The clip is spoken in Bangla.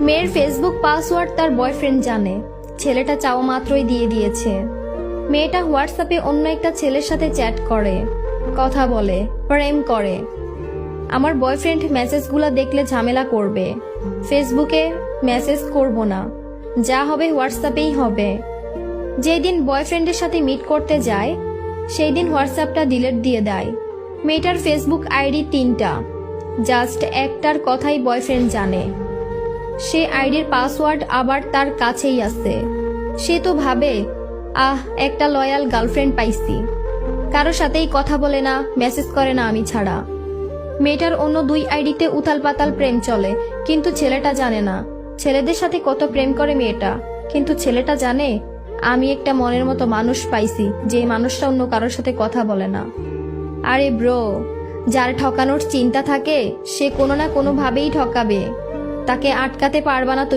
মেয়ের ফেসবুক পাসওয়ার্ড তার বয়ফ্রেন্ড জানে। ছেলেটা চাওয়া মাত্রই দিয়ে দিয়েছে। মেয়েটা হোয়াটসঅ্যাপে অন্য একটা ছেলের সাথে চ্যাট করে, কথা বলে, প্রেম করে। আমার বয়ফ্রেন্ড মেসেজগুলো দেখলে ঝামেলা করবে। ফেসবুকে মেসেজ করব না, যা হবে হোয়াটসঅ্যাপেই হবে। যেই দিন বয়ফ্রেন্ডের সাথে মিট করতে যায় সেই দিন হোয়াটসঅ্যাপটা ডিলিট দিয়ে দেয়। মেয়েটার ফেসবুক আইডি 3টা, জাস্ট একটার কথাই বয়ফ্রেন্ড জানে। সে আইডির পাসওয়ার্ড আবার তার কাছেই আছে। সে তো ভাবে, একটা লয়াল গার্লফ্রেন্ড পাইছি। কারো সাথেই কথা বলে না, মেসেজ করে না আমি ছাড়া। মেয়েটার অন্য 2 আইডিতে উতাল পাতাল প্রেম চলে, কিন্তু ছেলেটা জানে না। ছেলেদের সাথে কত প্রেম করে মেয়েটা, কিন্তু ছেলেটা জানে আমি একটা মনের মতো মানুষ পাইছি, যে মানুষটা অন্য কারোর সাথে কথা বলে না। আরে ব্রো, যার ঠকানোর চিন্তা থাকে সে কোনো না কোনো ভাবেই ঠকাবে। তাকে আটকাতে পারবা না তুমি।